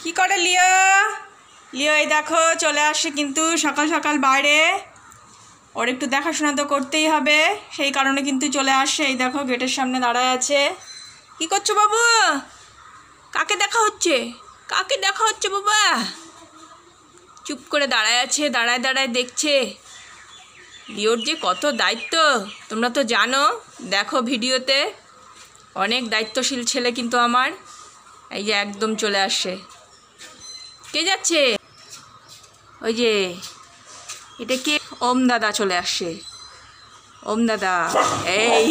কি করে লিও? লিও এই দেখো চলে আসে কিন্তু সকাল সকাল বাইরে। ওর একটু দেখাশোনা তো করতেই হবে, সেই কারণে কিন্তু চলে আসে। এই দেখো গেটের সামনে দাঁড়ায় আছে। কি করছো বাবু? কাকে দেখা হচ্ছে? কাকে দেখা হচ্ছে বাবা? চুপ করে দাঁড়ায় আছে, দাঁড়ায় দাঁড়ায় দেখছে। লিওর যে কত দায়িত্ব তোমরা তো জানো, দেখো ভিডিওতে। অনেক দায়িত্বশীল ছেলে কিন্তু আমার। এই যে একদম চলে আসে। কে যাচ্ছে? ওই যে এটা কে? ওম দাদা চলে আসে। ওম দাদা, এই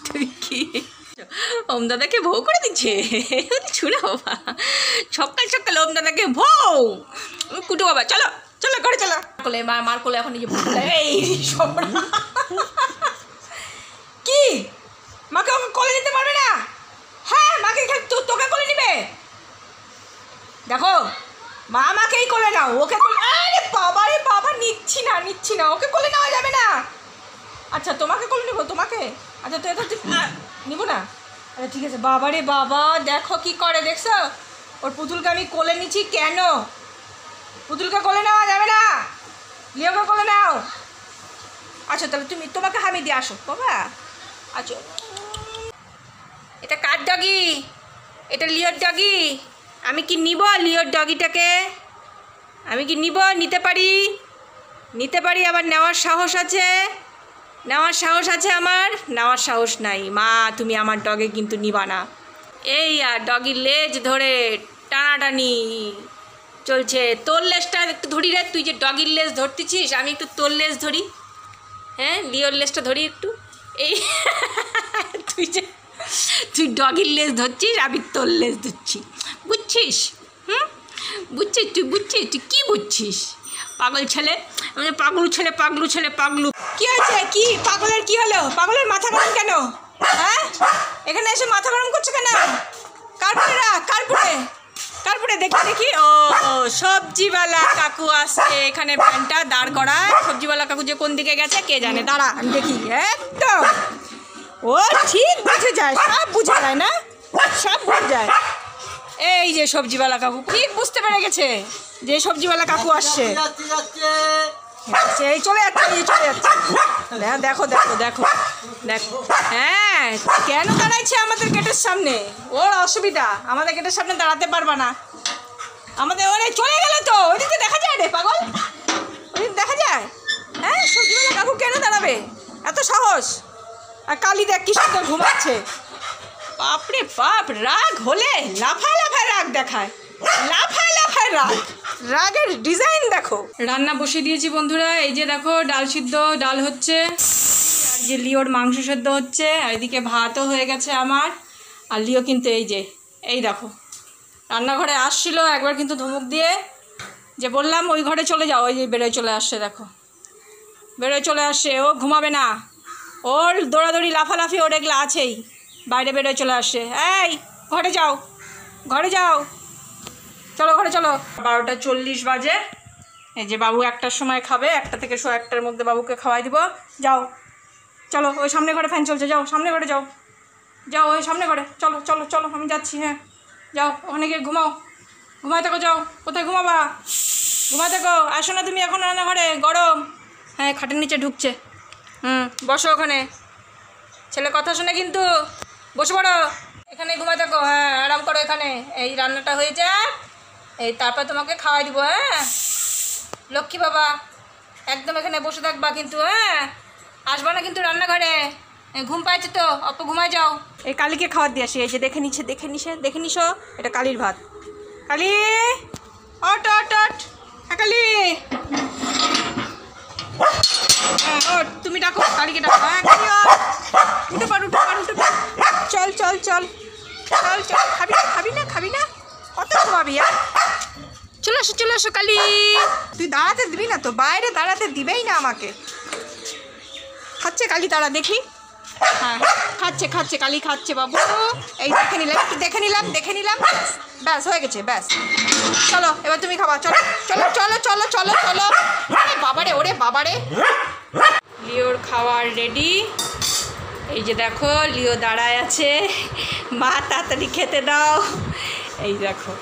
তুই কি ওম দাদাকে ভৌ করে দিচ্ছে? ছুড়ে বাবা, সকাল সকাল ওম দাদাকে ভৌ। কুটু বাবা চলো চলো ঘরে চলো। কোলে মার কোলে এখন এই যে এই সব কি মাকে ওকে কোলে নিতে পারবে না? হ্যাঁ মাকে তোকে কোলে নিবে। দেখো মা আমাকেই কোলে নাও, ওকে আরে বাবা রে বাবা, নিচ্ছি না, ওকে কোলে নেওয়া যাবে না। আচ্ছা তোমাকে কোলে নেবো? তোমাকে আচ্ছা তো এটা নিবো না। আচ্ছা ঠিক আছে। বাবা রে বাবা, দেখো কি করে, দেখছো? ওর পুতুলকে আমি কোলে নিচ্ছি কেন? পুতুলকে কোলে নেওয়া যাবে না, লিওকে কোলে নাও। আচ্ছা তাহলে তোমাকে হামি দিয়ে আসো বাবা। আচ্ছা এটা কার ডগি? এটা লিওর ডগি। আমি কি নিব লিওর ডগিটাকে? আমি কি নিব? নিতে পারি, আবার নেওয়ার সাহস আছে? আমার নেওয়ার সাহস নাই। মা তুমি আমার ডগে কিন্তু নিবা না। এই আর ডগির লেজ ধরে টানাটানি চলছে। তোর লেজটা একটু ধরি রে, তুই যে ডগির লেজ ধরতেছিস, আমি একটু তোর লেজ ধরি। হ্যাঁ লিওর লেজটা ধরি একটু। এই তুই ডগির লেজ ধরছিস, আমি তোর লেজ ধরছি, বুঝছিস? বুঝছিস? তুই কী বুঝছিস? পাগল ছেলে, পাগলু ছেলে। কি হয়েছে? কি পাগলের কি হলো? পাগলের মাথা গরম কেন? হ্যাঁ এখানে এসে মাথা গরম করছো কেন? কারপুরে দেখি। ও সবজিওয়ালা কাকু আসছে এখানে, প্যান্টটা দাঁড় করায়। সবজিওয়ালা কাকু যে কোন দিকে গেছে কে জানে, দাঁড়া আমি দেখি। একদম ও ঠিক বুঝে যায়, সব বুঝে যায় না, সব বুঝে যায়। এই যে সবজিওয়ালা কাকু ঠিক বুঝতে পেরে গেছে যে সবজিওয়ালা কাকু আসছে। এই চলে যাচ্ছে। দেখো হ্যাঁ কেন দাঁড়াইছে আমাদের গেটের সামনে? ওর অসুবিধা, আমাদের গেটের সামনে দাঁড়াতে পারবা না। আমাদের ওরে চলে গেল তো, ওইদিকে দেখা যায় রে পাগল, ওইদিকে দেখা যায়। হ্যাঁ সবজিওয়ালা কাকু কেন দাঁড়াবে? এত সাহস। আর কালি দেখ কি সুন্দর ঘুমাচ্ছে। বাপরে বাপ, রাগ হলে লাফায় রাগ দেখায়, রাগের ডিজাইন দেখো। রান্না বসিয়ে দিয়েছি বন্ধুরা। এই যে দেখো ডাল সিদ্ধ, ডাল হচ্ছে, আর যে লিওর মাংস সেদ্ধ হচ্ছে, আর এদিকে ভাতও হয়ে গেছে আমার। আর লিও কিন্তু এই দেখো রান্নাঘরে আসছিল একবার কিন্তু ধমক দিয়ে, যে বললাম ওই ঘরে চলে যাও, ওই যে বেরোয় চলে আসছে। দেখো বেরোয় চলে আসছে, ও ঘুমাবে না, ওর দৌড়াদৌড়ি লাফালাফি ওর এগুলো আছেই। বাইরে বেরোয় চলে আসছে। এই ঘরে যাও চলো ঘরে চলো। 12:40 বাজে। এই যে বাবু 1টার সময় খাবে, 1টা থেকে 1টার মধ্যে বাবুকে খাওয়াই দিব। যাও চলো, ওই সামনে ঘরে ফ্যান চলছে, যাও সামনে ঘরে যাও ওই সামনে ঘরে চলো আমি যাচ্ছি। হ্যাঁ যাও ওখানে গিয়ে ঘুমাই থাকো। যাও কোথায় ঘুমাবা? ঘুমাই থাকো, আসো না তুমি এখন রান্নাঘরে, গরম। হ্যাঁ খাটের নিচে ঢুকছে। বসো ওখানে, ছেলে কথা শোনে কিন্তু, বসে পড়ো এখানে, ঘুমাই থাকো। হ্যাঁ আরাম করো এখানে, এই রান্নাটা হয়ে যায়, এই তারপর তোমাকে খাওয়াই দিব। হ্যাঁ লক্ষ্মী বাবা, একদম এখানে বসে থাকবা কিন্তু। হ্যাঁ আসবা না কিন্তু রান্নাঘরে। ঘুম পাইছে তো, অল্প ঘুমাই যাও। এই কালীকে খাওয়ার দিয়ে আসি। এই যে দেখে নিছো, এটা কালীর ভাত। কালী অট হ্যাঁ কালী, হ্যাঁ তুমি ডাকো, কালীকে ডাকো। হ্যাঁ কালী উঠে পার। চল খাবি না কত ঘুমাবি? চলে আসো কালী। তুই দাঁড়াতে দিবি না তো, বাইরে দাঁড়াতে দিবেই না আমাকে। খাচ্ছে কালী, দাঁড়া দেখি। হ্যাঁ খাচ্ছে কালী, খাচ্ছে বাবু। এই দেখে নিলাম ব্যাস হয়ে গেছে, ব্যাস। চলো এবার তুমি খাবা, চলো। ওরে বাবারে লিওর খাওয়ার রেডি। এই যে দেখো লিও দাঁড়ায় আছে, মা তাড়াতাড়ি খেতে দাও। এই দেখো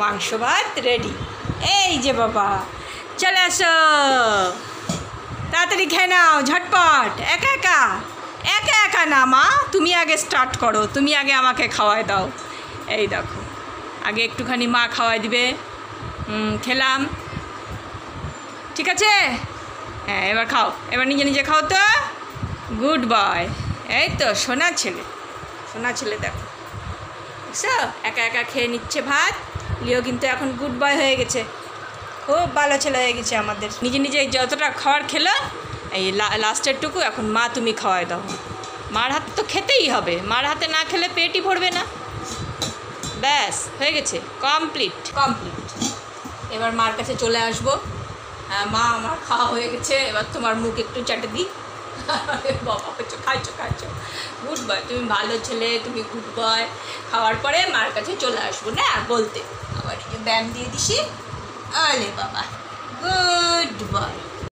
মাংস ভাত রেডি। এই যে বাবা, চলে আসো, তাড়াতাড়ি খেয়ে নাও ঝটপট। একা একা একা একা না মা, তুমি আগে স্টার্ট করো, তুমি আগে আমাকে খাওয়াই দাও। এই দেখো, আগে একটুখানি মা খাওয়াই দিবে। খেলাম, ঠিক আছে। হ্যাঁ, এবার খাও, এবার নিজে নিজে খাও তো। Good boy. এই তো সোনা ছেলে, সোনা ছেলে দেখো, বুঝছো, একা একা খেয়ে নিচ্ছে ভাত। লিও কিন্তু এখন গুড বয় হয়ে গেছে, খুব ভালো ছেলে হয়ে গেছে আমাদের। নিজে নিজে যতটা খাওয়ার খেলো, এই লাস্টেরটুকু এখন মা তুমি খাওয়াই দাও। মার হাতে তো খেতেই হবে, মার হাতে না খেলে পেটই ভরবে না। ব্যাস হয়ে গেছে, কমপ্লিট কমপ্লিট। এবার মার কাছে চলে আসবো। হ্যাঁ মা, আমার খাওয়া হয়ে গেছে, এবার তোমার মুখ একটু চাটে দিই। বাবা খাইছো খাইছো, গুড বয়, তুমি ভালো ছেলে, তুমি গুড বয়। খাওয়ার পরে মার কাছে চলে আসবো না বলতে। আবার এই যে ব্যায়াম দিয়ে দিছি। আলে বাবা, গুড বয়।